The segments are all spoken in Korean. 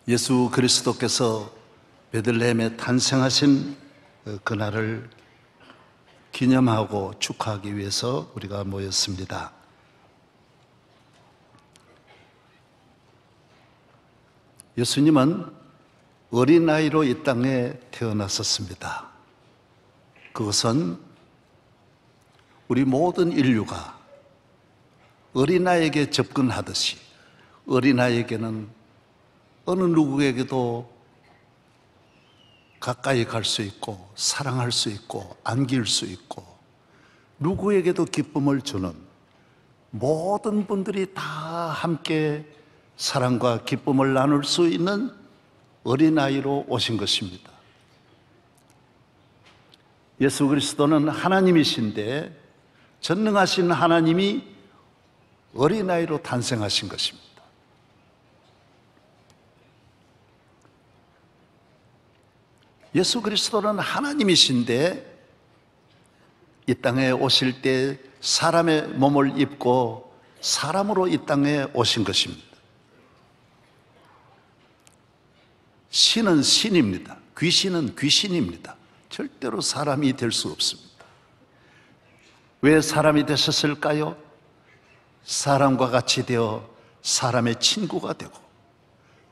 예수 그리스도께서 베들레헴에 탄생하신 그날을 기념하고 축하하기 위해서 우리가 모였습니다. 예수님은 어린아이로 이 땅에 태어나셨습니다. 그것은 우리 모든 인류가 어린아이에게 접근하듯이 어린아이에게는 어느 누구에게도 가까이 갈 수 있고 사랑할 수 있고 안길 수 있고 누구에게도 기쁨을 주는 모든 분들이 다 함께 사랑과 기쁨을 나눌 수 있는 어린아이로 오신 것입니다. 예수 그리스도는 하나님이신데 전능하신 하나님이 어린아이로 탄생하신 것입니다. 예수 그리스도는 하나님이신데 이 땅에 오실 때 사람의 몸을 입고 사람으로 이 땅에 오신 것입니다. 신은 신입니다. 귀신은 귀신입니다. 절대로 사람이 될 수 없습니다. 왜 사람이 되셨을까요? 사람과 같이 되어 사람의 친구가 되고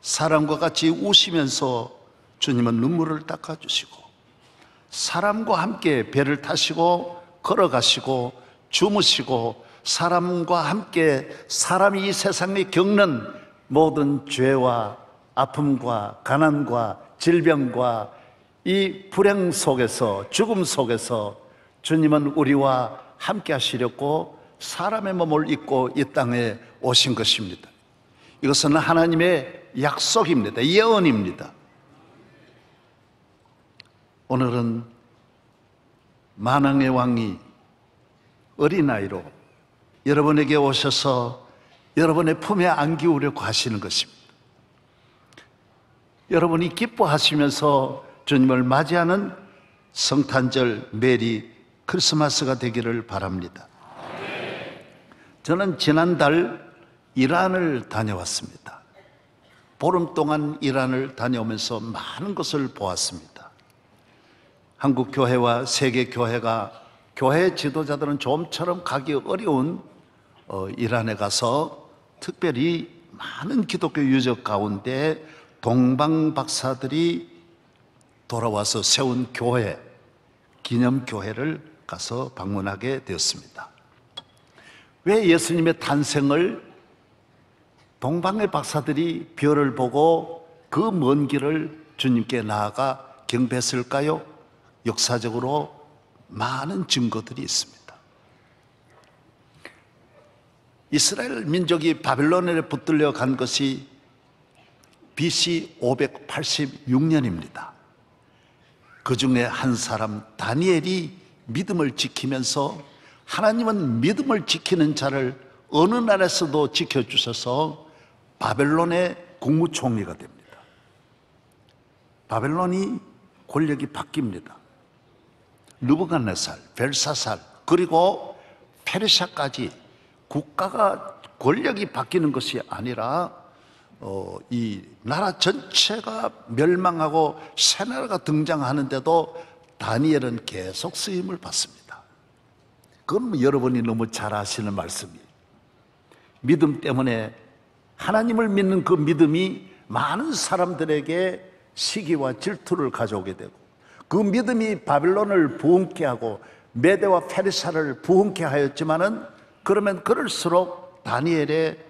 사람과 같이 우시면서 주님은 눈물을 닦아주시고 사람과 함께 배를 타시고 걸어가시고 주무시고 사람과 함께 사람이 이 세상에 겪는 모든 죄와 아픔과 가난과 질병과 이 불행 속에서 죽음 속에서 주님은 우리와 함께 하시려고 사람의 몸을 입고 이 땅에 오신 것입니다. 이것은 하나님의 약속입니다. 예언입니다. 오늘은 만왕의 왕이 어린아이로 여러분에게 오셔서 여러분의 품에 안기우려고 하시는 것입니다. 여러분이 기뻐하시면서 주님을 맞이하는 성탄절 메리 크리스마스가 되기를 바랍니다. 저는 지난달 이란을 다녀왔습니다. 보름 동안 이란을 다녀오면서 많은 것을 보았습니다. 한국 교회와 세계 교회가 교회 지도자들은 좀처럼 가기 어려운 이란에 가서 특별히 많은 기독교 유적 가운데 동방 박사들이 돌아와서 세운 교회, 기념교회를 가서 방문하게 되었습니다. 왜 예수님의 탄생을 동방의 박사들이 별을 보고 그 먼 길을 주님께 나아가 경배했을까요? 역사적으로 많은 증거들이 있습니다. 이스라엘 민족이 바벨론에 붙들려 간 것이 BC 586년입니다. 그 중에 한 사람 다니엘이 믿음을 지키면서 하나님은 믿음을 지키는 자를 어느 나라에서도 지켜주셔서 바벨론의 국무총리가 됩니다. 바벨론이 권력이 바뀝니다. 느부갓네살, 벨사살 그리고 페르시아까지 국가가 권력이 바뀌는 것이 아니라 이 나라 전체가 멸망하고 새 나라가 등장하는데도 다니엘은 계속 쓰임을 받습니다. 그건 여러분이 너무 잘 아시는 말씀이에요. 믿음 때문에 하나님을 믿는 그 믿음이 많은 사람들에게 시기와 질투를 가져오게 되고 그 믿음이 바벨론을 부흥케 하고 메대와 페르시아를 부흥케 하였지만은 그러면 그럴수록 다니엘의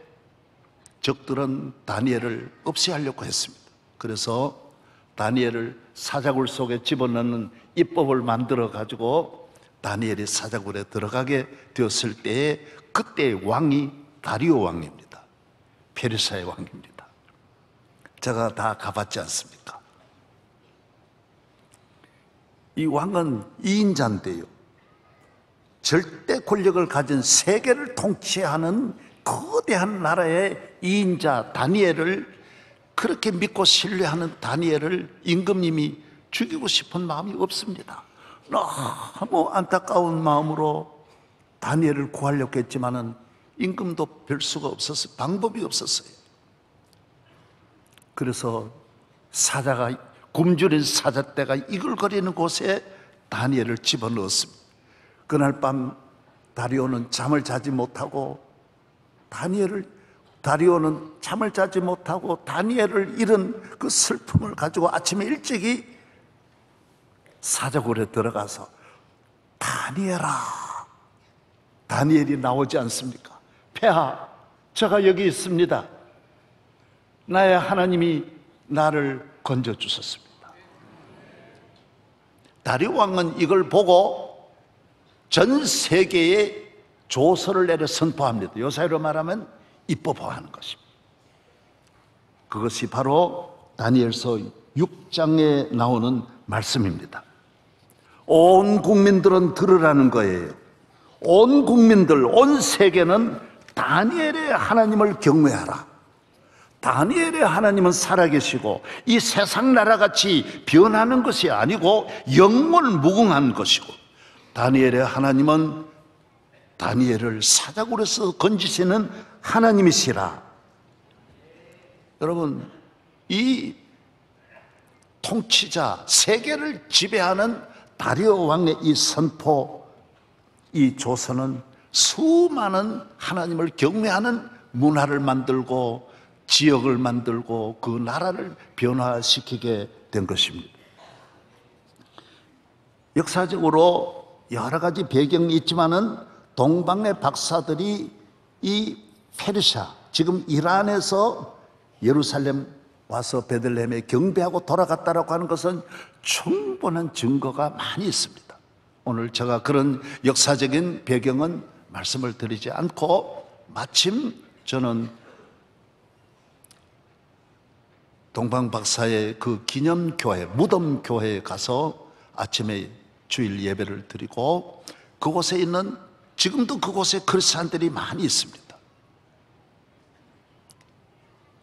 적들은 다니엘을 없애하려고 했습니다. 그래서 다니엘을 사자굴 속에 집어넣는 입법을 만들어 가지고 다니엘이 사자굴에 들어가게 되었을 때에 그때의 왕이 다리오 왕입니다. 페르시아의 왕입니다. 제가 다 가봤지 않습니까? 이 왕은 2인자인데요. 절대 권력을 가진 세계를 통치하는 거대한 나라의 2인자 다니엘을 그렇게 믿고 신뢰하는 다니엘을 임금님이 죽이고 싶은 마음이 없습니다. 너무 안타까운 마음으로 다니엘을 구하려고 했지만은 임금도 별 수가 없었어요. 방법이 없었어요. 그래서 사자가, 굶주린 사자떼가 이글거리는 곳에 다니엘을 집어넣었습니다. 그날 밤 다리오는 잠을 자지 못하고 다리오는 잠을 자지 못하고 다니엘을 잃은 그 슬픔을 가지고 아침에 일찍이 사자굴에 들어가서 다니엘이 나오지 않습니까? 폐하, 제가 여기 있습니다. 나의 하나님이 나를 건져주셨습니다. 다리오 왕은 이걸 보고 전 세계에 조서를 내려 선포합니다. 요사이로 말하면 입법화하는 것입니다. 그것이 바로 다니엘서 6장에 나오는 말씀입니다. 온 국민들은 들으라는 거예요. 온 국민들, 온 세계는 다니엘의 하나님을 경외하라. 다니엘의 하나님은 살아계시고 이 세상 나라같이 변하는 것이 아니고 영원무궁한 것이고, 다니엘의 하나님은 다니엘을 사자굴에서 건지시는 하나님이시라. 여러분, 이 통치자, 세계를 지배하는 다리오 왕의 이 선포, 이 조서는 수많은 하나님을 경외하는 문화를 만들고 지역을 만들고 그 나라를 변화시키게 된 것입니다. 역사적으로 여러 가지 배경이 있지만은 동방의 박사들이 이 페르시아, 지금 이란에서 예루살렘 와서 베들레헴에 경배하고 돌아갔다라고 하는 것은 충분한 증거가 많이 있습니다. 오늘 제가 그런 역사적인 배경은 말씀을 드리지 않고, 마침 저는 동방 박사의 그 기념교회, 무덤교회에 가서 아침에 주일 예배를 드리고, 그곳에 있는, 지금도 그곳에 크리스찬들이 많이 있습니다.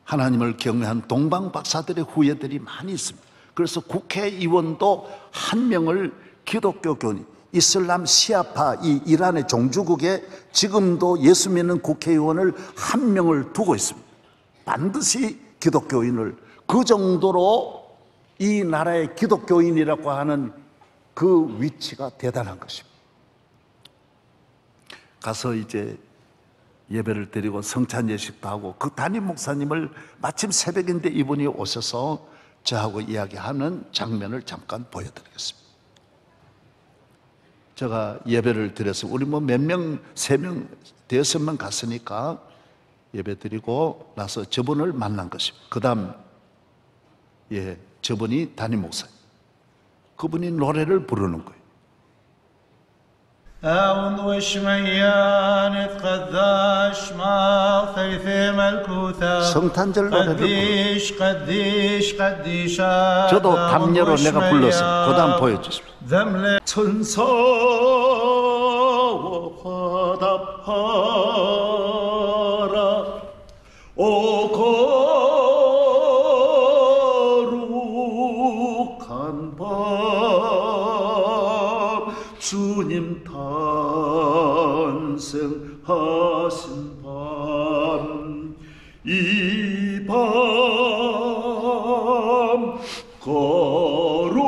하나님을 경외한 동방 박사들의 후예들이 많이 있습니다. 그래서 국회의원도 한 명을 기독교 교인, 이슬람 시아파, 이 이란의 종주국에 지금도 예수 믿는 국회의원을 한 명을 두고 있습니다. 반드시 기독교인을, 그 정도로 이 나라의 기독교인이라고 하는 그 위치가 대단한 것입니다. 가서 이제 예배를 드리고 성찬 예식도 하고, 그 담임 목사님을 마침 새벽인데 이분이 오셔서 저하고 이야기하는 장면을 잠깐 보여드리겠습니다. 제가 예배를 드려서 우리 뭐 몇 명, 3명, 5명 갔으니까 예배 드리고 나서 저분을 만난 것입니다. 그 다음, 저분이 담임 목사님. 그분이 노래를 부르는 거예요. أعوذ وشميان قداش ما ثيث ملكوتا 성탄절 노래를 부르는, قديش قديش قديشا 저도 담례로 내가 불렀어요. 그 다음 보여주십시오. 천사와 화답하라. 오 거룩한 밤, 주님 탄생하신 밤, 이 밤 거룩한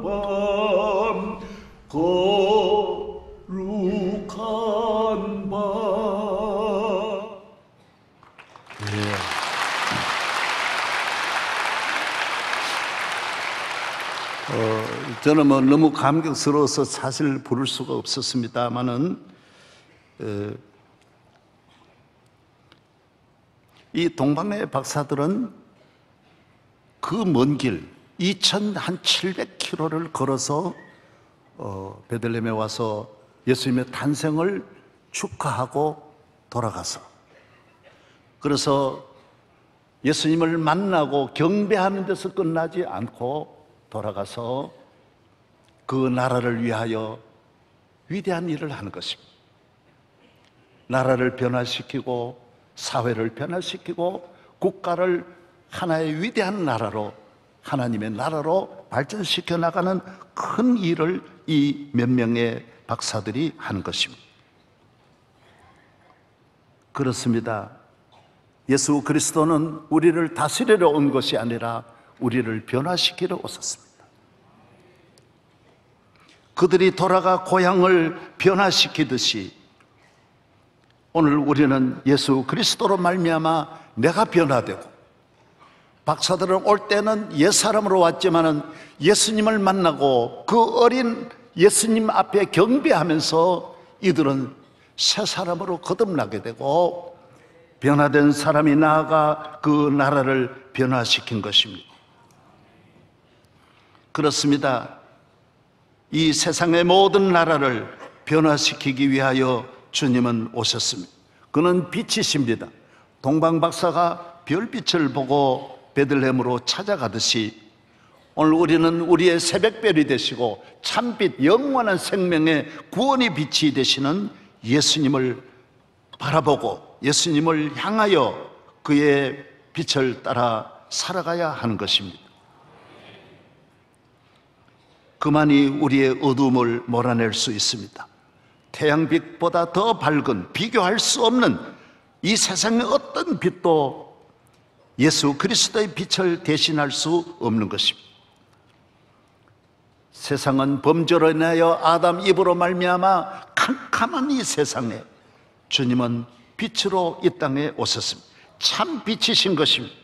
밤, 거룩한 밤. 저는 뭐 너무 감격스러워서 사실 부를 수가 없었습니다만은, 이 동방의 박사들은 그 먼 길 2,700km를 걸어서 베들레헴에 와서 예수님의 탄생을 축하하고 돌아가서, 그래서 예수님을 만나고 경배하는 데서 끝나지 않고 돌아가서 그 나라를 위하여 위대한 일을 하는 것입니다. 나라를 변화시키고 사회를 변화시키고 국가를 하나의 위대한 나라로, 하나님의 나라로 발전시켜 나가는 큰 일을 이 몇 명의 박사들이 하는 것입니다. 그렇습니다. 예수 그리스도는 우리를 다스리러 온 것이 아니라 우리를 변화시키러 오셨습니다. 그들이 돌아가 고향을 변화시키듯이 오늘 우리는 예수 그리스도로 말미암아 내가 변화되고, 박사들은 올 때는 옛사람으로 왔지만은 예수님을 만나고 그 어린 예수님 앞에 경배하면서 이들은 새 사람으로 거듭나게 되고 변화된 사람이 나아가 그 나라를 변화시킨 것입니다. 그렇습니다. 이 세상의 모든 나라를 변화시키기 위하여 주님은 오셨습니다. 그는 빛이십니다. 동방박사가 별빛을 보고 베들레헴으로 찾아가듯이 오늘 우리는 우리의 새벽별이 되시고 참빛 영원한 생명의 구원의 빛이 되시는 예수님을 바라보고 예수님을 향하여 그의 빛을 따라 살아가야 하는 것입니다. 그만이 우리의 어두움을 몰아낼 수 있습니다. 태양빛보다 더 밝은, 비교할 수 없는 이 세상의 어떤 빛도 예수 그리스도의 빛을 대신할 수 없는 것입니다. 세상은 범죄로 인하여 아담 이브로 말미암아 캄캄한 이 세상에 주님은 빛으로 이 땅에 오셨습니다. 참 빛이신 것입니다.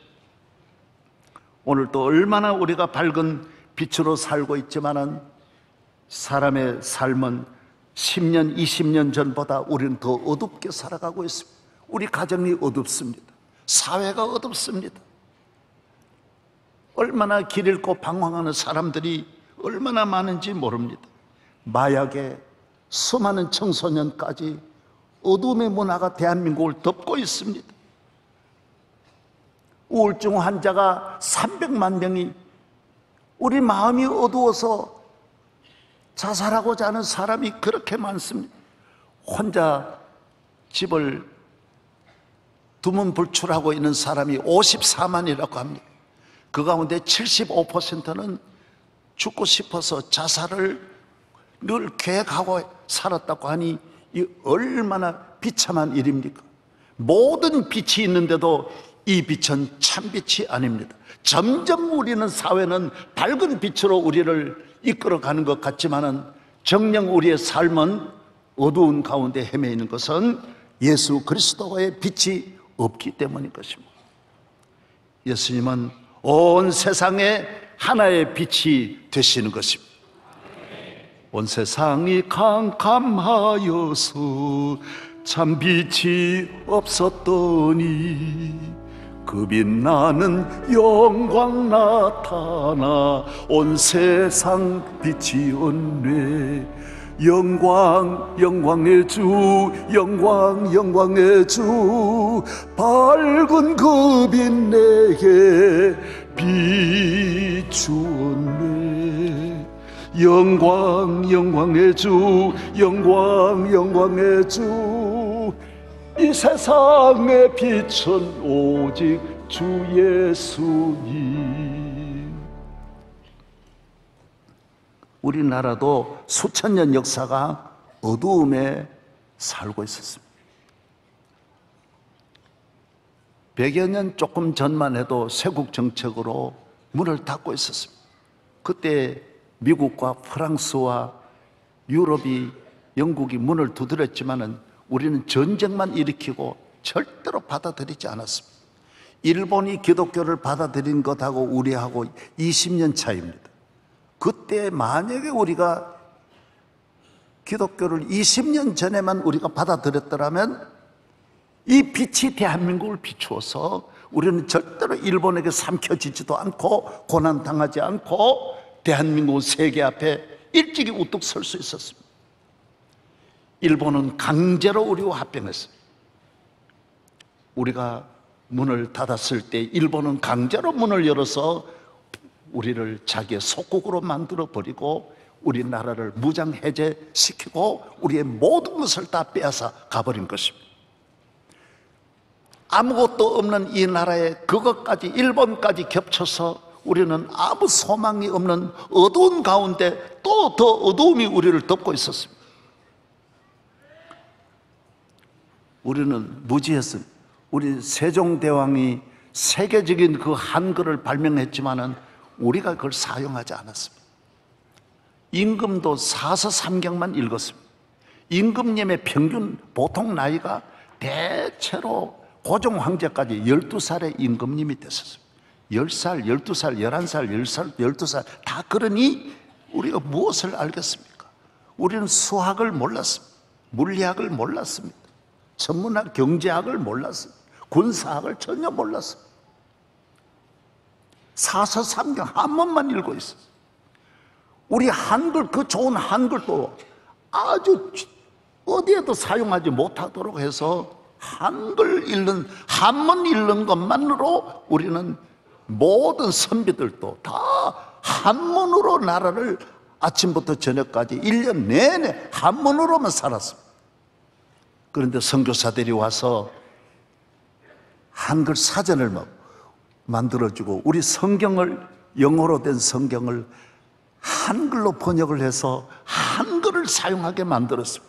오늘 또 얼마나 우리가 밝은 빛으로 살고 있지만은 사람의 삶은 10년, 20년 전보다 우리는 더 어둡게 살아가고 있습니다. 우리 가정이 어둡습니다. 사회가 어둡습니다. 얼마나 길 잃고 방황하는 사람들이 얼마나 많은지 모릅니다. 마약에 수많은 청소년까지 어둠의 문화가 대한민국을 덮고 있습니다. 우울증 환자가 300만 명이, 우리 마음이 어두워서 자살하고자 하는 사람이 그렇게 많습니다. 혼자 집을 두문불출하고 있는 사람이 54만이라고 합니다. 그 가운데 75%는 죽고 싶어서 자살을 늘 계획하고 살았다고 하니 이 얼마나 비참한 일입니까? 모든 빛이 있는데도 이 빛은 참빛이 아닙니다. 점점 우리는 사회는 밝은 빛으로 우리를 이끌어가는 것 같지만은 정녕 우리의 삶은 어두운 가운데 헤매이는 것은 예수 그리스도의 빛이 없기 때문인 것입니다. 예수님은 온 세상에 하나의 빛이 되시는 것입니다. 온 세상이 캄캄하여서 참 빛이 없었더니 그 빛나는 영광 나타나 온 세상 빛이 없네. 영광 영광의 주, 영광 영광의 주, 밝은 그 빛 내게 비추었네. 영광 영광의 주, 영광 영광의 주, 이 세상의 빛은 오직 주 예수님. 우리나라도 수천 년 역사가 어두움에 살고 있었습니다. 100여 년 조금 전만 해도 쇄국 정책으로 문을 닫고 있었습니다. 그때 미국과 프랑스와 유럽이, 영국이 문을 두드렸지만은 우리는 전쟁만 일으키고 절대로 받아들이지 않았습니다. 일본이 기독교를 받아들인 것하고 우리하고 20년 차이입니다. 그때 만약에 우리가 기독교를 20년 전에만 우리가 받아들였더라면 이 빛이 대한민국을 비추어서 우리는 절대로 일본에게 삼켜지지도 않고 고난당하지 않고 대한민국은 세계 앞에 일찍이 우뚝 설 수 있었습니다. 일본은 강제로 우리와 합병했습니다. 우리가 문을 닫았을 때 일본은 강제로 문을 열어서 우리를 자기의 속국으로 만들어버리고 우리나라를 무장해제시키고 우리의 모든 것을 다 빼앗아 가버린 것입니다. 아무것도 없는 이 나라에 그것까지, 일본까지 겹쳐서 우리는 아무 소망이 없는 어두운 가운데 또 더 어두움이 우리를 덮고 있었습니다. 우리는 무지했습니다. 우리 세종대왕이 세계적인 그 한글을 발명했지만은 우리가 그걸 사용하지 않았습니다. 임금도 사서삼경만 읽었습니다. 임금님의 평균 보통 나이가 대체로 고종 황제까지 12살의 임금님이 됐었습니다. 10살, 12살, 11살, 10살, 12살 다 그러니 우리가 무엇을 알겠습니까? 우리는 수학을 몰랐습니다. 물리학을 몰랐습니다. 천문학, 경제학을 몰랐습니다. 군사학을 전혀 몰랐습니다. 사서삼경 한 번만 읽고 있었어요. 우리 한글, 그 좋은 한글도 아주 어디에도 사용하지 못하도록 해서 한글 읽는, 한문 읽는 것만으로 우리는 모든 선비들도 다 한문으로 나라를 아침부터 저녁까지 1년 내내 한문으로만 살았습니다. 그런데 선교사들이 와서 한글 사전을 만들어주고 우리 성경을, 영어로 된 성경을 한글로 번역을 해서 한글을 사용하게 만들었습니다.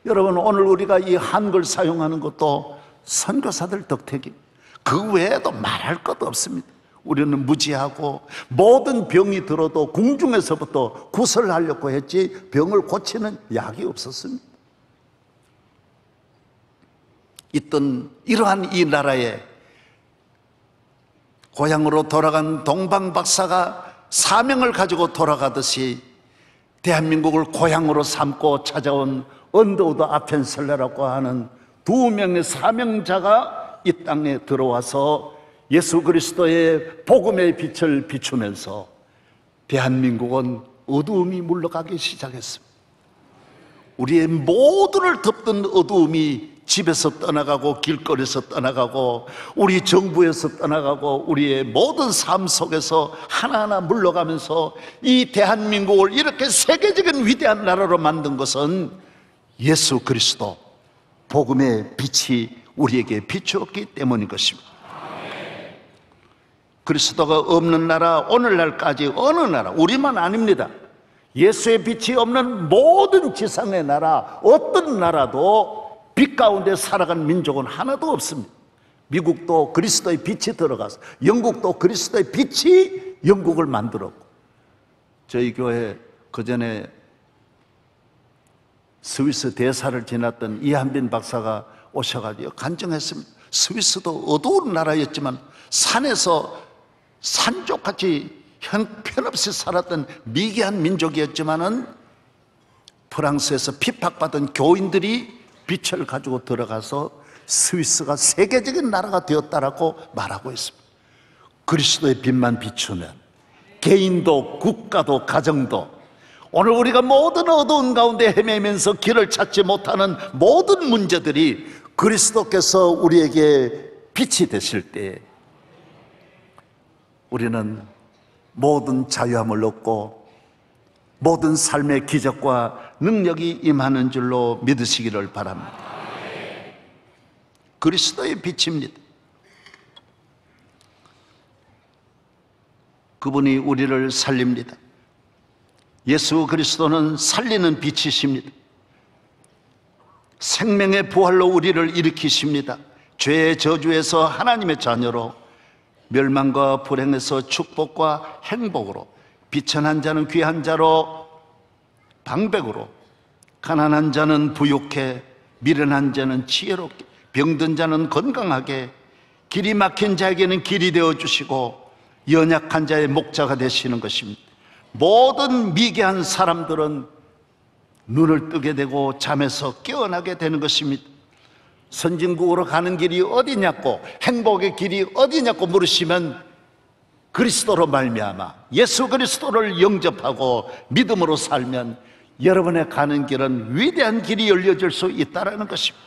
여러분, 오늘 우리가 이 한글 사용하는 것도 선교사들 덕택이, 그 외에도 말할 것도 없습니다. 우리는 무지하고 모든 병이 들어도 궁중에서부터 구설하려고 했지 병을 고치는 약이 없었습니다. 있던 이러한 이 나라에 고향으로 돌아간 동방 박사가 사명을 가지고 돌아가듯이 대한민국을 고향으로 삼고 찾아온 언더우드 아펜셀러라고 하는 두 명의 사명자가 이 땅에 들어와서 예수 그리스도의 복음의 빛을 비추면서 대한민국은 어두움이 물러가기 시작했습니다. 우리의 모두를 덮던 어두움이 집에서 떠나가고 길거리에서 떠나가고 우리 정부에서 떠나가고 우리의 모든 삶 속에서 하나하나 물러가면서 이 대한민국을 이렇게 세계적인 위대한 나라로 만든 것은 예수 그리스도 복음의 빛이 우리에게 비추었기 때문인 것입니다. 그리스도가 없는 나라, 오늘날까지 어느 나라, 우리만 아닙니다. 예수의 빛이 없는 모든 지상의 나라, 어떤 나라도 빛 가운데 살아간 민족은 하나도 없습니다. 미국도 그리스도의 빛이 들어가서, 영국도 그리스도의 빛이 영국을 만들었고, 저희 교회 그전에 스위스 대사를 지났던 이한빈 박사가 오셔가지고 간증했습니다. 스위스도 어두운 나라였지만 산에서 산족같이 형편없이 살았던 미개한 민족이었지만은 프랑스에서 핍박받은 교인들이 빛을 가지고 들어가서 스위스가 세계적인 나라가 되었다라고 말하고 있습니다. 그리스도의 빛만 비추면 개인도 국가도 가정도, 오늘 우리가 모든 어두운 가운데 헤매면서 길을 찾지 못하는 모든 문제들이 그리스도께서 우리에게 빛이 되실 때 우리는 모든 자유함을 얻고 모든 삶의 기적과 능력이 임하는 줄로 믿으시기를 바랍니다. 그리스도의 빛입니다. 그분이 우리를 살립니다. 예수 그리스도는 살리는 빛이십니다. 생명의 부활로 우리를 일으키십니다. 죄의 저주에서 하나님의 자녀로, 멸망과 불행에서 축복과 행복으로, 비천한 자는 귀한 자로, 방백으로, 가난한 자는 부욕해, 미련한 자는 지혜롭게, 병든 자는 건강하게, 길이 막힌 자에게는 길이 되어주시고 연약한 자의 목자가 되시는 것입니다. 모든 미개한 사람들은 눈을 뜨게 되고 잠에서 깨어나게 되는 것입니다. 선진국으로 가는 길이 어디냐고, 행복의 길이 어디냐고 물으시면 그리스도로 말미암아 예수 그리스도를 영접하고 믿음으로 살면 여러분의 가는 길은 위대한 길이 열려질 수 있다는 것입니다.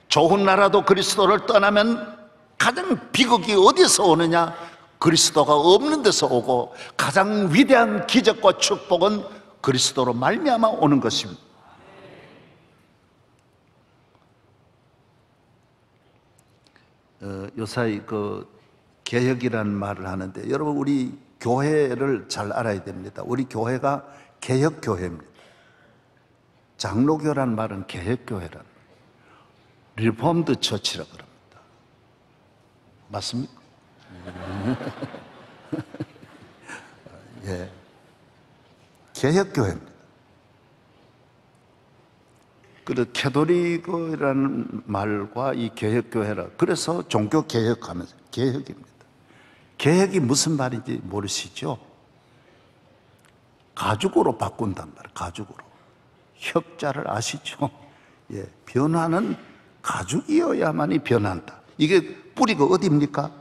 좋은 나라도 그리스도를 떠나면 가장 비극이 어디서 오느냐? 그리스도가 없는 데서 오고, 가장 위대한 기적과 축복은 그리스도로 말미암아 오는 것입니다. 요사이 그 개혁이라는 말을 하는데, 여러분 우리 교회를 잘 알아야 됩니다. 우리 교회가 개혁교회입니다. 장로교란 말은 개혁교회란, 리폼드 처치라 그럽니다. 맞습니까? 예. 개혁교회입니다. 그래서 캐톨릭이라는 말과 이 개혁교회라, 그래서 종교 개혁하면서 개혁입니다. 개혁이 무슨 말인지 모르시죠? 가죽으로 바꾼단 말이에요. 가죽으로. 혁자를 아시죠? 예, 변화는 가죽이어야만이 변한다. 이게 뿌리가 어디입니까?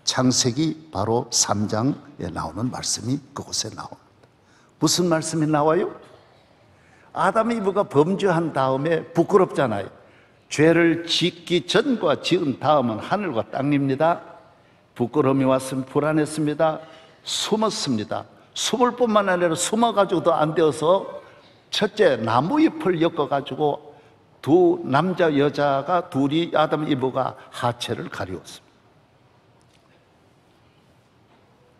창세기 바로 3장에 나오는 말씀이 그곳에 나옵니다. 무슨 말씀이 나와요? 아담 이브가 범죄한 다음에 부끄럽잖아요. 죄를 짓기 전과 지은 다음은 하늘과 땅입니다. 부끄러움이 왔으면 불안했습니다. 숨었습니다. 숨을 뿐만 아니라 숨어가지고도 안 되어서 첫째 나무잎을 엮어가지고 두 남자 여자가 둘이 아담 이브가 하체를 가리웠습니다.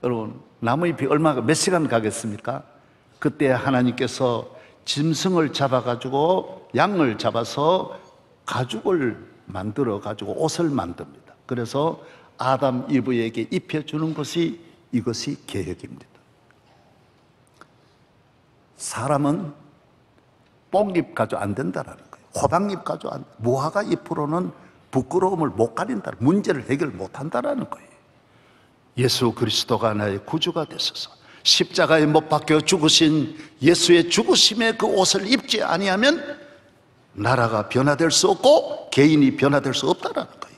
여러분, 나무잎이 얼마가 몇 시간 가겠습니까? 그때 하나님께서 짐승을 잡아가지고 양을 잡아서 가죽을 만들어가지고 옷을 만듭니다. 그래서 아담 이브에게 입혀주는 것이 이것이 개혁입니다. 사람은 뽕잎 가지고 안 된다라는 거예요. 호박잎 가지고 안, 무화과 잎으로는 부끄러움을 못 가린다, 문제를 해결 못 한다라는 거예요. 예수 그리스도가 나의 구주가 되셔서 십자가에 못 박혀 죽으신 예수의 죽으심의 그 옷을 입지 아니하면 나라가 변화될 수 없고 개인이 변화될 수 없다라는 거예요.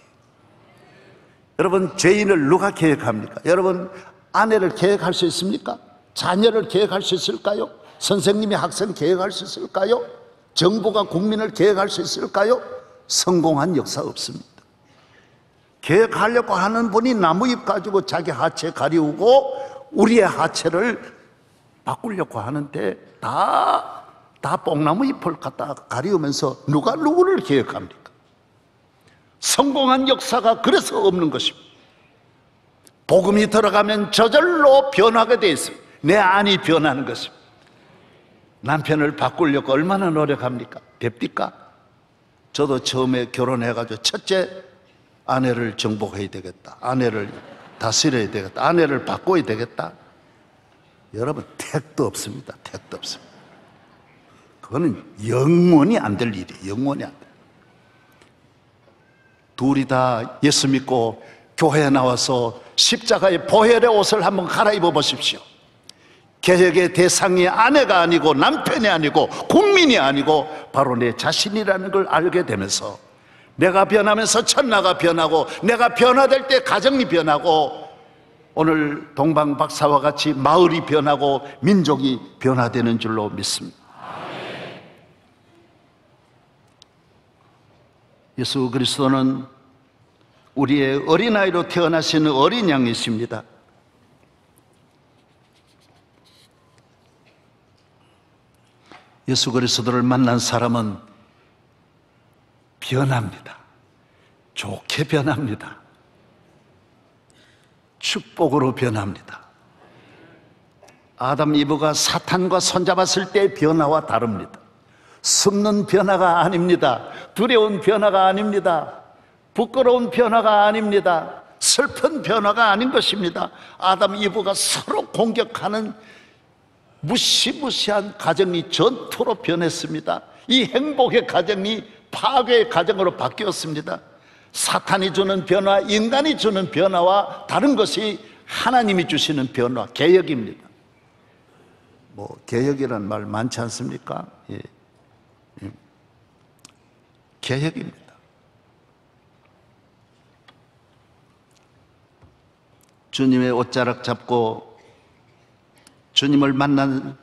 여러분, 죄인을 누가 개혁합니까? 여러분, 아내를 개혁할 수 있습니까? 자녀를 개혁할 수 있을까요? 선생님이 학생 개혁할 수 있을까요? 정부가 국민을 개혁할 수 있을까요? 성공한 역사 없습니다. 개혁하려고 하는 분이 나무잎 가지고 자기 하체 가리우고 우리의 하체를 바꾸려고 하는데 다 뽕나무 잎을 갖다 가리우면서 누가 누구를 개혁합니까? 성공한 역사가 그래서 없는 것입니다. 복음이 들어가면 저절로 변하게 돼 있습니다. 내 안이 변하는 것입니다. 남편을 바꾸려고 얼마나 노력합니까? 됩니까? 저도 처음에 결혼해가지고 첫째, 아내를 정복해야 되겠다, 아내를 다스려야 되겠다, 아내를 바꿔야 되겠다. 여러분, 택도 없습니다. 택도 없습니다. 그거는 영원히 안 될 일이에요. 영원히 안 돼요. 둘이 다 예수 믿고 교회에 나와서 십자가의 보혈의 옷을 한번 갈아입어 보십시오. 개혁의 대상이 아내가 아니고 남편이 아니고 국민이 아니고 바로 내 자신이라는 걸 알게 되면서 내가 변하면서 천나가 변하고 내가 변화될 때 가정이 변하고 오늘 동방 박사와 같이 마을이 변하고 민족이 변화되는 줄로 믿습니다. 예수 그리스도는 우리의 어린아이로 태어나시는 어린 양이십니다. 예수 그리스도를 만난 사람은 변합니다. 좋게 변합니다. 축복으로 변합니다. 아담 이브가 사탄과 손잡았을 때의 변화와 다릅니다. 숨는 변화가 아닙니다. 두려운 변화가 아닙니다. 부끄러운 변화가 아닙니다. 슬픈 변화가 아닌 것입니다. 아담 이브가 서로 공격하는 무시무시한 가정이 전투로 변했습니다. 이 행복의 가정이 파괴의 가정으로 바뀌었습니다. 사탄이 주는 변화, 인간이 주는 변화와 다른 것이 하나님이 주시는 변화, 개혁입니다. 뭐 개혁이라는 말 많지 않습니까? 예. 개혁입니다. 주님의 옷자락 잡고 주님을 만난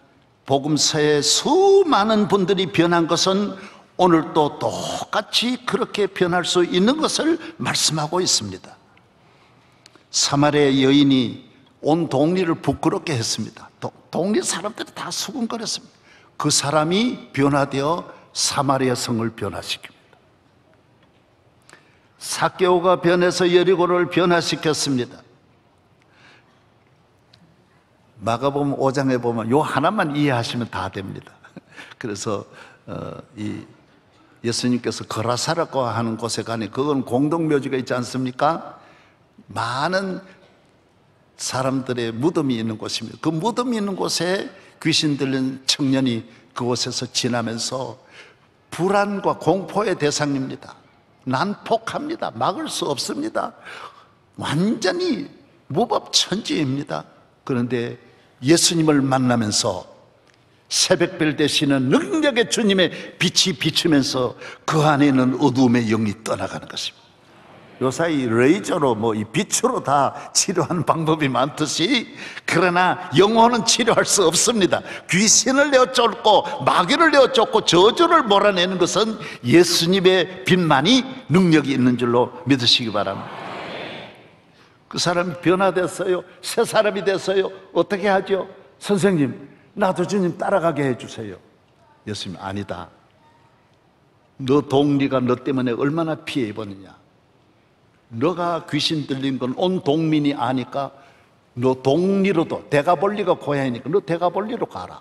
복음서에 수많은 분들이 변한 것은 오늘도 똑같이 그렇게 변할 수 있는 것을 말씀하고 있습니다. 사마리아 여인이 온 동리를 부끄럽게 했습니다. 동리 사람들이 다 수군거렸습니다. 그 사람이 변화되어 사마리아 성을 변화시킵니다. 삭개오가 변해서 여리고를 변화시켰습니다. 마가복음 5장에 보면 요 하나만 이해하시면 다 됩니다. 그래서 이 예수님께서 거라사라고 하는 곳에 가니 그건 공동묘지가 있지 않습니까? 많은 사람들의 무덤이 있는 곳입니다. 그 무덤이 있는 곳에 귀신 들린 청년이 그곳에서 지나면서 불안과 공포의 대상입니다. 난폭합니다. 막을 수 없습니다. 완전히 무법천지입니다. 그런데 예수님을 만나면서 새벽별 되시는 능력의 주님의 빛이 비추면서 그 안에 있는 어두움의 영이 떠나가는 것입니다. 요사이 레이저로 이 빛으로 다 치료하는 방법이 많듯이, 그러나 영혼은 치료할 수 없습니다. 귀신을 내어쫓고 마귀를 내어쫓고 저주를 몰아내는 것은 예수님의 빛만이 능력이 있는 줄로 믿으시기 바랍니다. 그 사람이 변화됐어요. 새 사람이 됐어요. 어떻게 하죠? 선생님, 나도 주님 따라가게 해주세요. 예수님, 아니다. 너 동리가 너 때문에 얼마나 피해 입었느냐. 너가 귀신 들린 건 온 동민이 아니까 너 동리로도, 대가볼리가 고향이니까 너 대가볼리로 가라.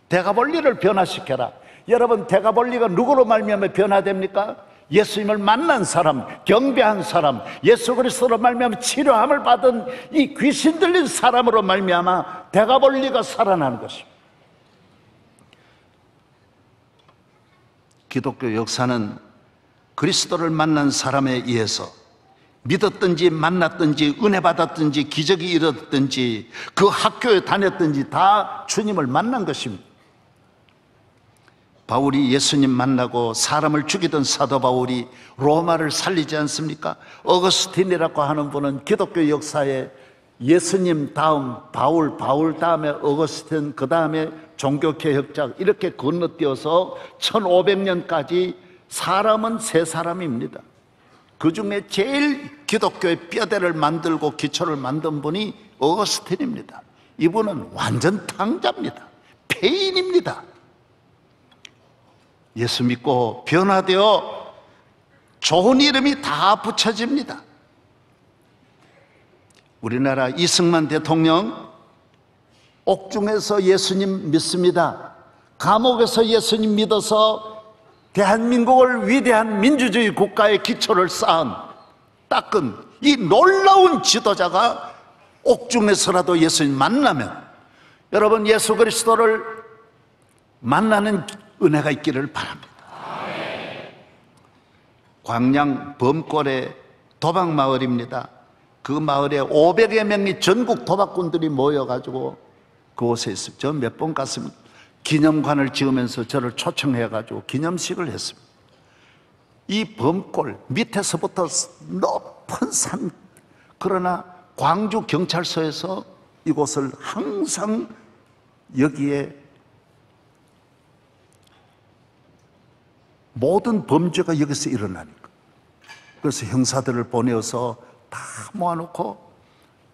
대가볼리를 변화시켜라. 여러분, 대가볼리가 누구로 말미암아 변화됩니까? 예수님을 만난 사람, 경배한 사람, 예수 그리스도로 말미암아 치료함을 받은 이 귀신 들린 사람으로 말미암아 대가볼리가 살아나는 것입니다. 기독교 역사는 그리스도를 만난 사람에 의해서 믿었든지 만났든지 은혜 받았든지 기적이 일어났든지 그 학교에 다녔든지 다 주님을 만난 것입니다. 바울이 예수님 만나고 사람을 죽이던 사도 바울이 로마를 살리지 않습니까? 어거스틴이라고 하는 분은 기독교 역사에 예수님 다음 바울 다음에 어거스틴, 그 다음에 종교개혁자, 이렇게 건너뛰어서 1500년까지 사람은 세 사람입니다. 그 중에 제일 기독교의 뼈대를 만들고 기초를 만든 분이 어거스틴입니다. 이분은 완전 탕자입니다. 폐인입니다. 예수 믿고 변화되어 좋은 이름이 다 붙여집니다. 우리나라 이승만 대통령 옥중에서 예수님 믿습니다. 감옥에서 예수님 믿어서 대한민국을 위대한 민주주의 국가의 기초를 쌓은 닦은 이 놀라운 지도자가 옥중에서라도 예수님 만나면, 여러분, 예수 그리스도를 만나는 은혜가 있기를 바랍니다. 광양 범골의 도박마을입니다. 그 마을에 500여 명이 전국 도박꾼들이 모여가지고 그곳에 있습니다. 저 몇 번 갔습니다. 기념관을 지으면서 저를 초청해가지고 기념식을 했습니다. 이 범골 밑에서부터 높은 산, 그러나 광주 경찰서에서 이곳을 항상 여기에 모든 범죄가 여기서 일어나니까, 그래서 형사들을 보내어서 다 모아놓고,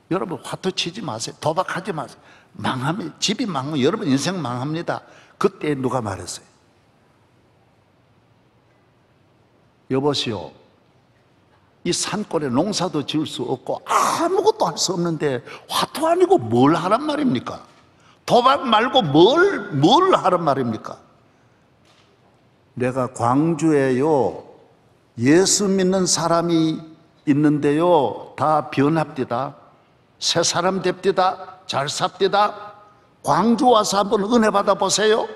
여러분 화투 치지 마세요, 도박하지 마세요, 망하면 집이 망하면 여러분 인생 망합니다. 그때 누가 말했어요? 여보시오, 이 산골에 농사도 지을 수 없고 아무것도 할 수 없는데 화투 아니고 뭘 하란 말입니까? 도박 말고 뭘 하란 말입니까? 내가 광주에요 예수 믿는 사람이 있는데요 다 변합디다, 새 사람 됩디다, 잘 삽디다, 광주 와서 한번 은혜 받아 보세요.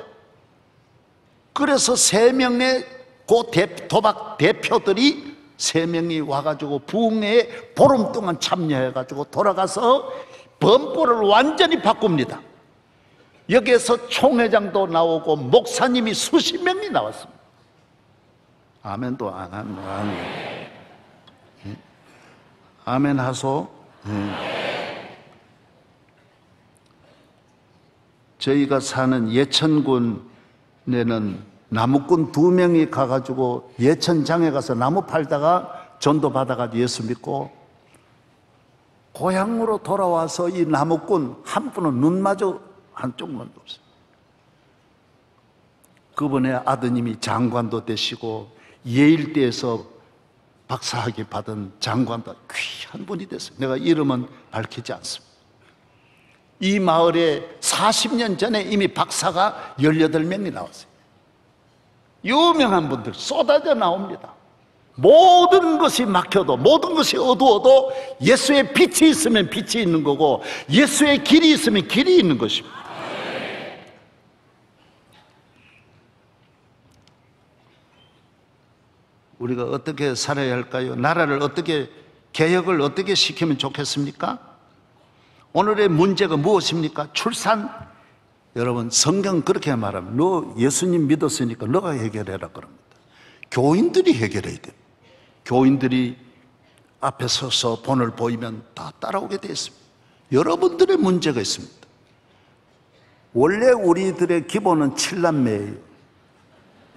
그래서 3명의 도박 대표들이 3명이 와가지고 부흥회에 보름 동안 참여해가지고 돌아가서 범보를 완전히 바꿉니다. 여기에서 총회장도 나오고 목사님이 수십 명이 나왔습니다. 아멘도 안 하네. 아멘 하소. 저희가 사는 예천군에는 나무꾼 2명이 가가지고 예천장에 가서 나무 팔다가 전도 받아가지고 예수 믿고 고향으로 돌아와서 이 나무꾼 한 분은 눈마저 한쪽만 없어요. 그분의 아드님이 장관도 되시고 예일대에서 박사학위 받은 장관도 귀한 분이 됐어요. 내가 이름은 밝히지 않습니다. 이 마을에 40년 전에 이미 박사가 18명이 나왔어요. 유명한 분들 쏟아져 나옵니다. 모든 것이 막혀도, 모든 것이 어두워도 예수의 빛이 있으면 빛이 있는 거고, 예수의 길이 있으면 길이 있는 것입니다. 우리가 어떻게 살아야 할까요? 나라를 어떻게, 개혁을 어떻게 시키면 좋겠습니까? 오늘의 문제가 무엇입니까? 출산. 여러분, 성경 그렇게 말하면 너 예수님 믿었으니까 너가 해결해라 그럽니다. 교인들이 해결해야 돼요. 교인들이 앞에 서서 본을 보이면 다 따라오게 되어 있습니다. 여러분들의 문제가 있습니다. 원래 우리들의 기본은 7남매예요.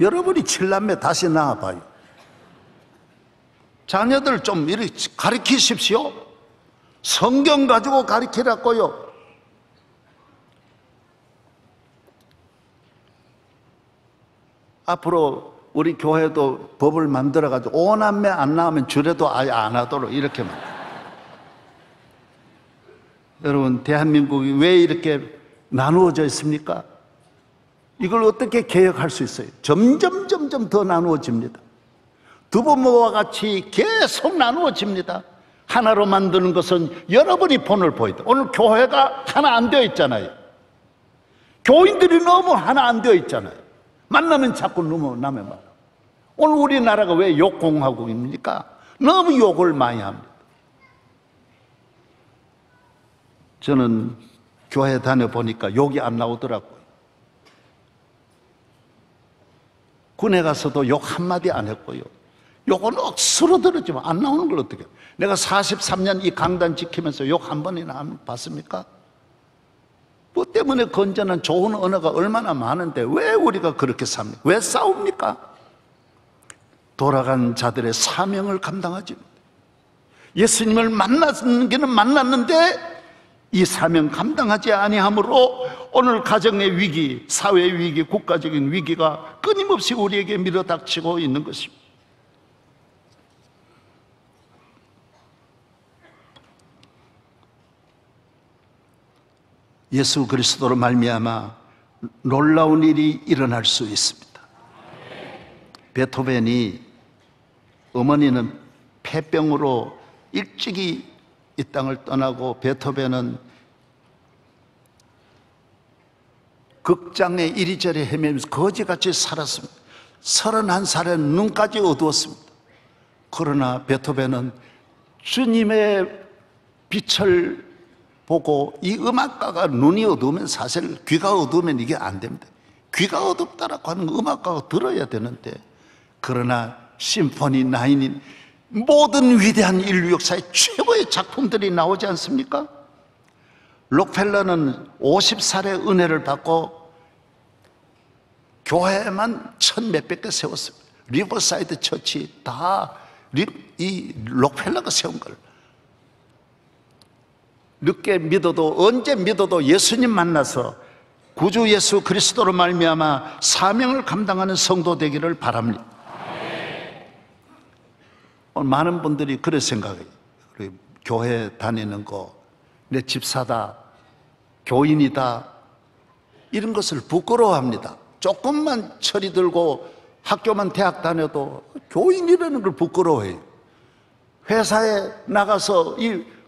여러분이 7남매 다시 나와봐요. 자녀들 좀 이렇게 가르치십시오. 성경 가지고 가르치라고요. 앞으로 우리 교회도 법을 만들어가지고 5남매 안 나오면 주례도 아예 안 하도록 이렇게 말. 여러분, 대한민국이 왜 이렇게 나누어져 있습니까? 이걸 어떻게 개혁할 수 있어요? 점점 더 나누어집니다. 두부모와 같이 계속 나누어집니다. 하나로 만드는 것은 여러분이 본을 보여야 돼요. 오늘 교회가 하나 안 되어 있잖아요. 교인들이 너무 하나 안 되어 있잖아요. 만나면 자꾸 너무 남의 말. 오늘 우리나라가 왜 욕공화국입니까? 너무 욕을 많이 합니다. 저는 교회 다녀보니까 욕이 안 나오더라고요. 군에 가서도 욕 한마디 안 했고요. 욕은 억수로 들었지만 안 나오는 걸 어떻게 해요? 내가 43년 이 강단 지키면서 욕 한 번이나 안 봤습니까? 뭐 때문에 건전한 좋은 언어가 얼마나 많은데 왜 우리가 그렇게 삽니까? 왜 싸웁니까? 돌아간 자들의 사명을 감당하지 못해. 예수님을 만났는 게는 만났는데 이 사명 감당하지 아니함으로 오늘 가정의 위기, 사회의 위기, 국가적인 위기가 끊임없이 우리에게 밀어닥치고 있는 것입니다. 예수 그리스도로 말미암아 놀라운 일이 일어날 수 있습니다. 베토벤이, 어머니는 폐병으로 일찍이 이 땅을 떠나고 베토벤은 극장에 이리저리 헤매면서 거지같이 살았습니다. 31살에 눈까지 어두웠습니다. 그러나 베토벤은 주님의 빛을 보고, 이 음악가가 눈이 어두우면 사실 귀가 어두우면 이게 안 됩니다. 귀가 어둡다라고 하는 음악가가 들어야 되는데, 그러나 심포니 9인 모든 위대한 인류 역사의 최고의 작품들이 나오지 않습니까? 록펠러는 50살의 은혜를 받고 교회만 1000몇백 개 세웠습니다. 리버사이드 처치 다 이 록펠러가 세운 걸. 늦게 믿어도, 언제 믿어도 예수님 만나서 구주 예수 그리스도로 말미암아 사명을 감당하는 성도 되기를 바랍니다. 많은 분들이 그렇게 생각해요. 교회 다니는 거, 내 집사다, 교인이다, 이런 것을 부끄러워합니다. 조금만 철이 들고 학교만 대학 다녀도 교인이라는 걸 부끄러워해요. 회사에 나가서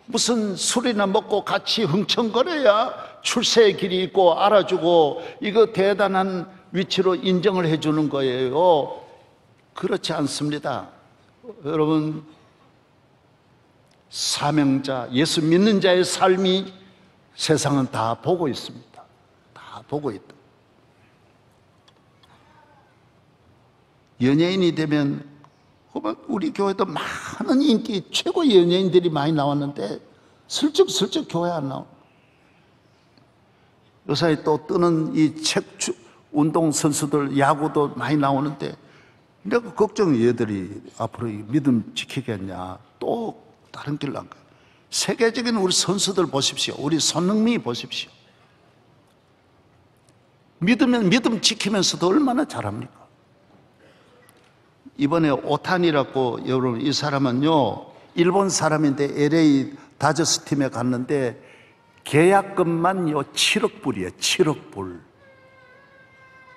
무슨 술이나 먹고 같이 흥청거려야 출세의 길이 있고 알아주고 이거 대단한 위치로 인정을 해주는 거예요. 그렇지 않습니다. 여러분, 사명자, 예수 믿는 자의 삶이 세상은 다 보고 있습니다. 다 보고 있다. 연예인이 되면, 우리 교회도 많은 인기 최고 연예인들이 많이 나왔는데 슬쩍슬쩍 교회 안 나와. 요사이 또 뜨는 이 운동 선수들, 야구도 많이 나오는데 내가 걱정해. 얘들이 앞으로 믿음 지키겠냐, 또 다른 길로 안 가요. 세계적인 우리 선수들 보십시오. 우리 손흥민 보십시오. 믿으면 믿음 지키면서도 얼마나 잘합니까? 이번에 오탄이라고, 여러분, 이 사람은요 일본 사람인데 LA 다저스 팀에 갔는데 계약금만요 7억 불이에요. 7억 불.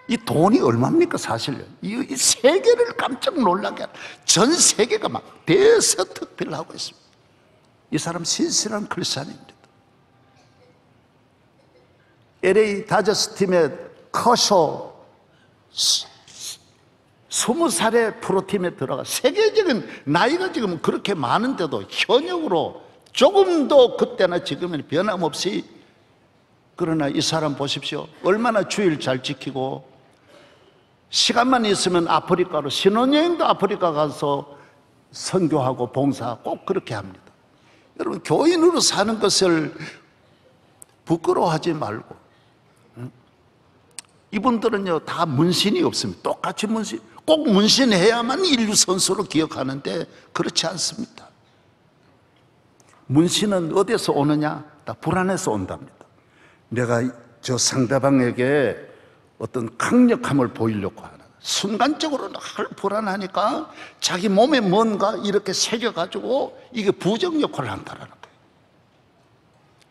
이 돈이 얼마입니까 사실요? 이 세계를 깜짝 놀라게 하는, 전 세계가 막 대서특필을 하고 있습니다. 이 사람 신실한 크리스찬입니다. LA 다저스 팀의 커쇼 20살의 프로팀에 들어가 세계적인 나이가 지금 그렇게 많은데도 현역으로 조금도 그때나 지금은 변함없이, 그러나 이 사람 보십시오. 얼마나 주일 잘 지키고 시간만 있으면 아프리카로, 신혼여행도 아프리카 가서 선교하고 봉사 꼭 그렇게 합니다. 여러분, 교인으로 사는 것을 부끄러워하지 말고, 이분들은요 다 문신이 없습니다. 똑같이 문신, 꼭 문신해야만 인류 선수로 기억하는데 그렇지 않습니다. 문신은 어디서 오느냐? 다 불안해서 온답니다. 내가 저 상대방에게 어떤 강력함을 보이려고 하는, 순간적으로 늘 불안하니까 자기 몸에 뭔가 이렇게 새겨가지고 이게 부정 역할을 한다는 거예요.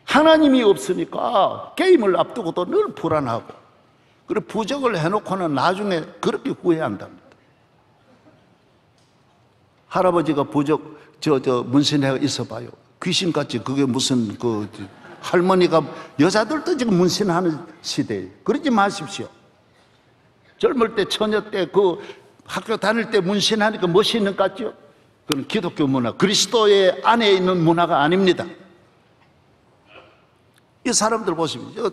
하나님이 없으니까 게임을 앞두고도 늘 불안하고, 그리고 부적을 해놓고는 나중에 그렇게 후회한답니다. 할아버지가 부적 문신해 있어봐요. 귀신같이, 그게 무슨 할머니가, 여자들도 지금 문신하는 시대예요. 그러지 마십시오. 젊을 때, 처녀 때, 학교 다닐 때 문신하니까 멋있는 것 같죠? 그건 기독교 문화, 그리스도의 안에 있는 문화가 아닙니다. 이 사람들 보십시오.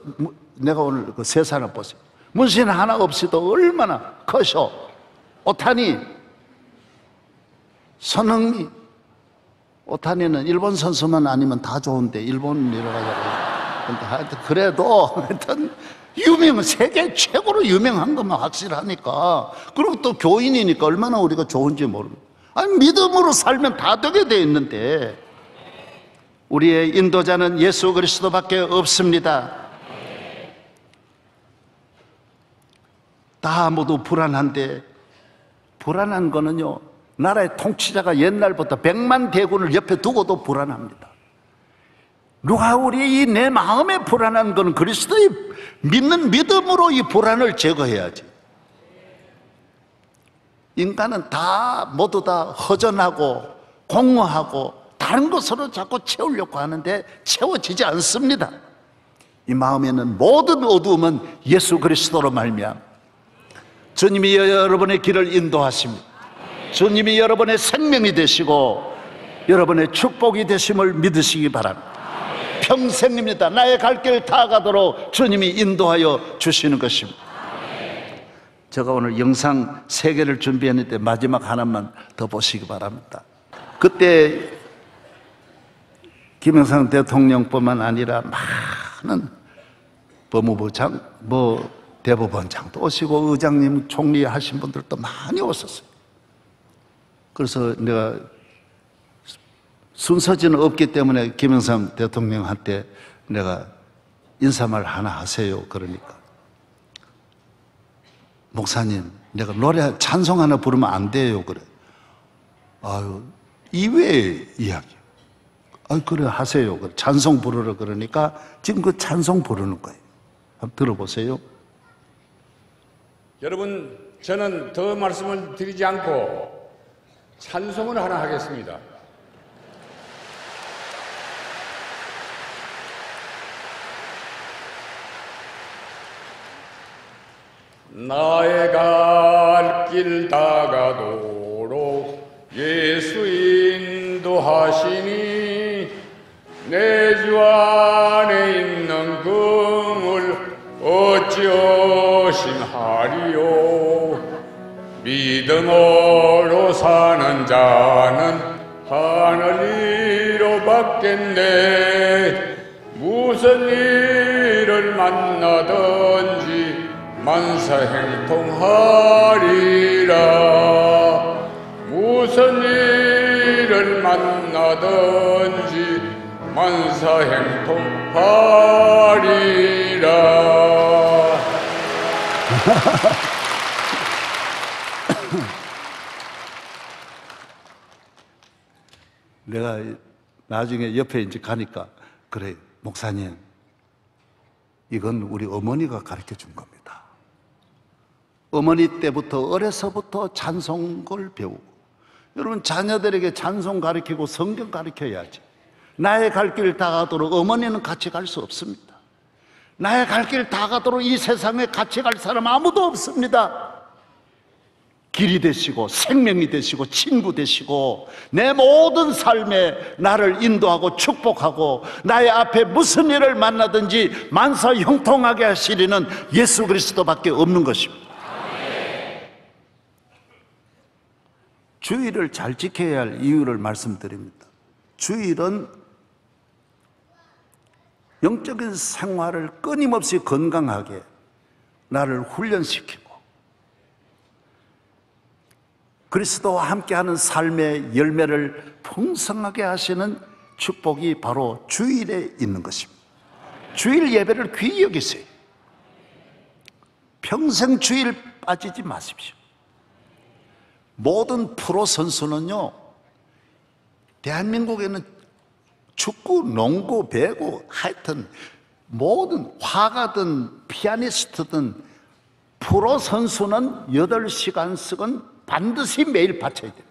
내가 오늘 그 세 사람 보세요. 문신 하나 없이도 얼마나 커셔. 오타니, 손흥민. 오타니는 일본 선수만 아니면 다 좋은데 일본 이래가지고, 하여튼 그래도 하여튼 세계 최고로 유명한 것만 확실하니까, 그리고 또 교인이니까 얼마나 우리가 좋은지 모르고, 아니 믿음으로 살면 다 되게 돼 있는데, 우리의 인도자는 예수 그리스도밖에 없습니다. 다 모두 불안한데, 불안한 거는요, 나라의 통치자가 옛날부터 100만 대군을 옆에 두고도 불안합니다. 누가 우리 내 마음에 불안한 건 그리스도의 믿는 믿음으로 이 불안을 제거해야지. 인간은 다 모두 다 허전하고 공허하고 다른 것으로 자꾸 채우려고 하는데 채워지지 않습니다. 이 마음에는 모든 어두움은 예수 그리스도로 말미암아 주님이 여러분의 길을 인도하십니다. 주님이 여러분의 생명이 되시고 여러분의 축복이 되심을 믿으시기 바랍니다. 평생입니다. 나의 갈 길 다 가도록 주님이 인도하여 주시는 것입니다. 제가 오늘 영상 3개를 준비했는데 마지막 하나만 더 보시기 바랍니다. 그때 김영삼 대통령뿐만 아니라 많은 법무부장, 대법원장도 오시고 의장님, 총리 하신 분들도 많이 오셨어요. 그래서 내가 순서지는 없기 때문에 김영삼 대통령한테 내가 인사말 하나 하세요. 그러니까 목사님, 내가 노래 찬송 하나 부르면 안 돼요. 그래. 아유, 이외의 이야기. 그래 하세요. 그래. 찬송 부르러 그러니까 지금 그 찬송 부르는 거예요. 한번 들어보세요. 여러분, 저는 더 말씀을 드리지 않고 찬송을 하나 하겠습니다. 나의 갈 길 다가도록 예수 인도하시니 내 주 안에 있는 금을 어찌 의심하리요. 믿음으로 사는 자는 하늘 위로 받겠네. 무슨 일을 만나든지 만사행통하리라. 무슨 일을 만나든지 만사행통하리라. 내가 나중에 옆에 이제 가니까, 그래, 목사님, 이건 우리 어머니가 가르쳐 준 겁니다. 어머니 때부터 어려서부터 찬송을 배우고, 여러분 자녀들에게 찬송 가르치고 성경 가르쳐야지. 나의 갈 길 다 가도록 어머니는 같이 갈 수 없습니다. 나의 갈 길 다 가도록 이 세상에 같이 갈 사람 아무도 없습니다. 길이 되시고 생명이 되시고 친구 되시고 내 모든 삶에 나를 인도하고 축복하고 나의 앞에 무슨 일을 만나든지 만사 형통하게 하시리는 예수 그리스도밖에 없는 것입니다. 주일을 잘 지켜야 할 이유를 말씀드립니다. 주일은 영적인 생활을 끊임없이 건강하게 나를 훈련시키고 그리스도와 함께하는 삶의 열매를 풍성하게 하시는 축복이 바로 주일에 있는 것입니다. 주일 예배를 귀히 여기세요. 평생 주일 빠지지 마십시오. 모든 프로 선수는요, 대한민국에는 축구, 농구, 배구, 하여튼 모든 화가든 피아니스트든 프로 선수는 8시간씩은 반드시 매일 바쳐야 됩니다.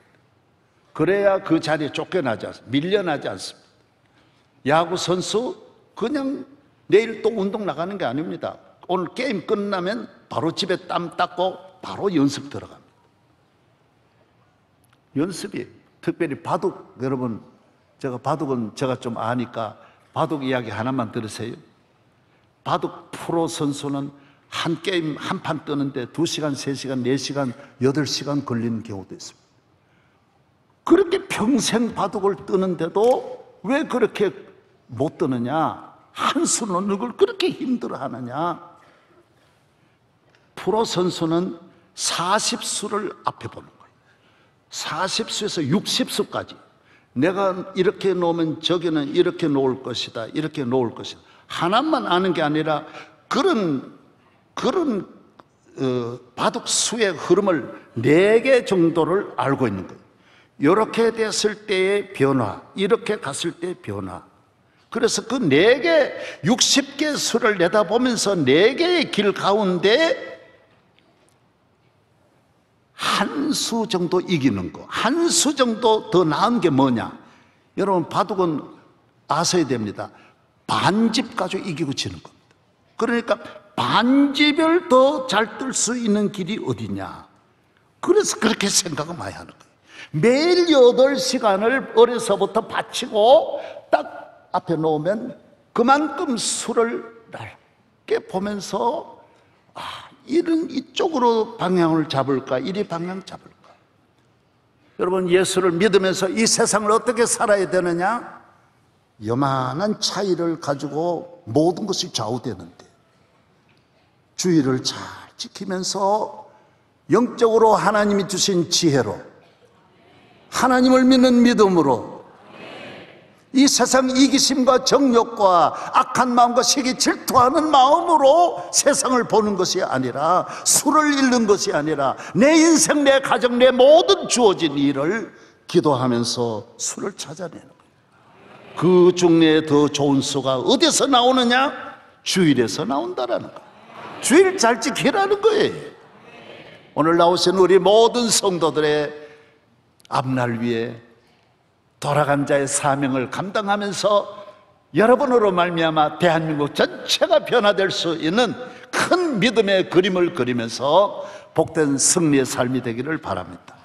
그래야 그 자리에 쫓겨나지 않습니다. 밀려나지 않습니다. 야구 선수 그냥 내일 또 운동 나가는 게 아닙니다. 오늘 게임 끝나면 바로 집에 땀 닦고 바로 연습 들어갑니다. 연습이 특별히 바둑, 여러분 제가 바둑은 제가 좀 아니까 바둑 이야기 하나만 들으세요. 바둑 프로 선수는 한 게임 한 판 뜨는데 2시간, 3시간, 4시간, 8시간 걸리는 경우도 있습니다. 그렇게 평생 바둑을 뜨는데도 왜 그렇게 못 뜨느냐? 한수 놓는 걸 그렇게 힘들어 하느냐? 프로 선수는 40수를 앞에 보는 거예요. 40수에서 60수까지 내가 이렇게 놓으면 저기는 이렇게 놓을 것이다, 이렇게 놓을 것이다. 하나만 아는 게 아니라 그런 바둑 수의 흐름을 4개 정도를 알고 있는 거예요. 이렇게 됐을 때의 변화, 이렇게 갔을 때의 변화. 그래서 그 4개, 60개 수를 내다보면서 4개의 길 가운데 한 수 정도 이기는 거, 한 수 정도 더 나은 게 뭐냐? 여러분 바둑은 아셔야 됩니다. 반집 가지고 이기고 지는 겁니다. 그러니까 반집을 더 잘 뜰 수 있는 길이 어디냐? 그래서 그렇게 생각을 많이 하는 거예요. 매일 8시간을 어려서부터 바치고 딱 앞에 놓으면 그만큼 수를 넓게 보면서 이런 이쪽으로 방향을 잡을까, 이리 방향 잡을까. 여러분 예수를 믿으면서 이 세상을 어떻게 살아야 되느냐? 요만한 차이를 가지고 모든 것이 좌우되는데 주의를 잘 지키면서 영적으로 하나님이 주신 지혜로 하나님을 믿는 믿음으로 이 세상 이기심과 정욕과 악한 마음과 시기 질투하는 마음으로 세상을 보는 것이 아니라 수를 잃는 것이 아니라 내 인생, 내 가정, 내 모든 주어진 일을 기도하면서 수를 찾아내는 거예요. 그 중에 더 좋은 수가 어디서 나오느냐? 주일에서 나온다라는 거예요. 주일 잘 지키라는 거예요. 오늘 나오신 우리 모든 성도들의 앞날 위에 돌아간 자의 사명을 감당하면서 여러분으로 말미암아 대한민국 전체가 변화될 수 있는 큰 믿음의 그림을 그리면서 복된 승리의 삶이 되기를 바랍니다.